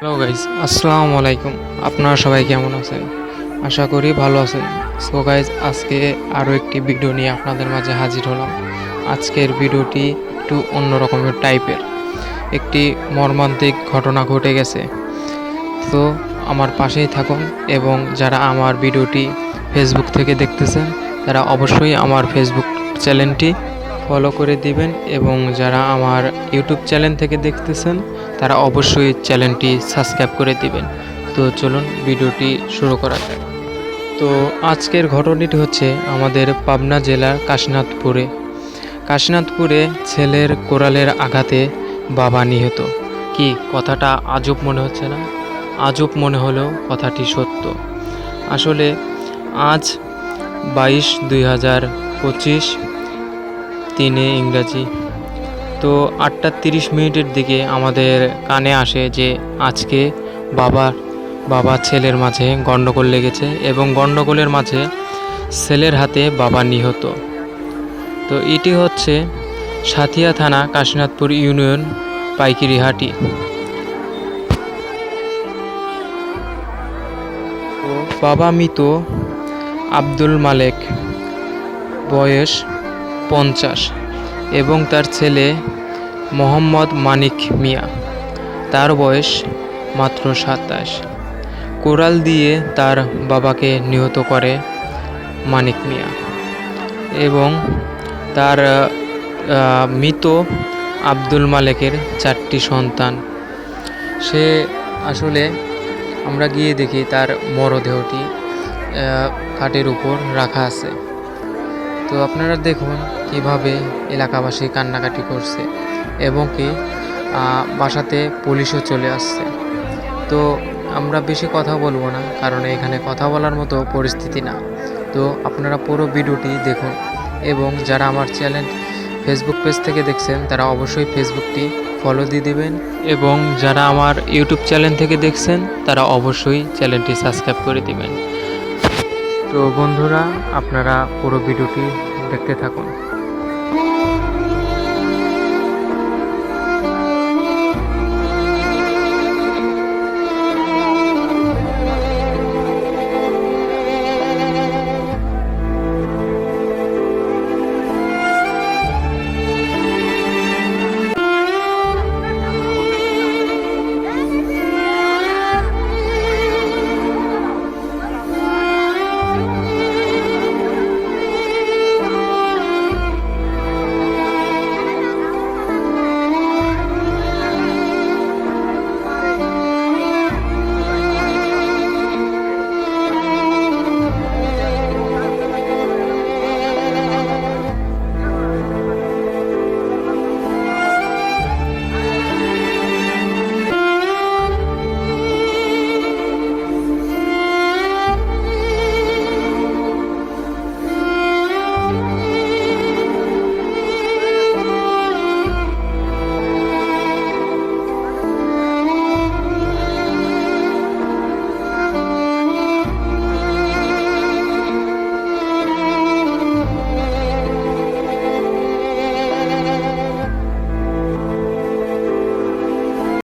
Hello guys, আসসালামু আলাইকুম। আপনারা সবাই কেমন আছেন? আশা করি ভালো আছেন। সো গাইজ, আজকে আরও একটি ভিডিও নিয়ে আপনাদের মাঝে হাজির হলাম। আজকের ভিডিওটি একটু অন্য রকমের টাইপের। একটি মর্মান্তিক ঘটনা ঘটে গেছে। তো আমার পাশেই থাকুন এবং যারা আমার ভিডিওটি ফেসবুক থেকে দেখতেছেন তারা অবশ্যই আমার ফেসবুক চ্যানেলটি ফলো করে দিবেন এবং যারা আমার ইউটিউব চ্যানেল থেকে দেখতেছেন তারা অবশ্যই চ্যানেলটি সাবস্ক্রাইব করে দিবেন। তো চলুন ভিডিওটি শুরু করা যাক। তো আজকের ঘটনাটি হচ্ছে আমাদের পাবনা জেলার কাশীনাথপুরে ছেলের কোরালের আঘাতে বাবা নিহত। কি কথাটা আজব মনে হচ্ছে না? আজব মনে হলেও কথাটি সত্য। আসলে আজ 22/2025 3 ইংরাজি। তো 8:30 দিকে আমাদের কানে আসে যে আজকে বাবা ছেলের মাঝে গণ্ডগোল লেগেছে এবং গণ্ডগোলের মাঝে ছেলের হাতে বাবা নিহত। তো এটি হচ্ছে সাথিয়া থানা, কাশীনাথপুর ইউনিয়ন, পাইকিরিহাটি। তো বাবা মৃত আব্দুল মালেক, বয়স 50, এবং তার ছেলে মোহাম্মদ মানিক মিয়া, তার বয়স মাত্র 27। কোরাল দিয়ে তার বাবাকে নিহত করে মানিক মিয়া এবং তার মৃত আব্দুল মালেকের 4টি সন্তান। সে আসলে আমরা গিয়ে দেখি তার মরদেহটি খাটের উপর রাখা আছে। তো আপনারা দেখুন কিভাবে এলাকাবাসী কান্নাকাটি করছে এবং কি বাসাতে পুলিশও চলে আসছে। তো আমরা বেশি কথা বলবো না, কারণ এখানে কথা বলার মতো পরিস্থিতি না। তো আপনারা পুরো ভিডিওটি দেখুন এবং যারা আমার চ্যানেল ফেসবুক পেজ থেকে দেখছেন তারা অবশ্যই ফেসবুকটি ফলো দিয়ে দেবেন এবং যারা আমার ইউটিউব চ্যানেল থেকে দেখছেন তারা অবশ্যই চ্যানেলটি সাবস্ক্রাইব করে দিবেন। তো বন্ধুরা, আপনারা পুরো ভিডিওটি দেখতে থাকুন।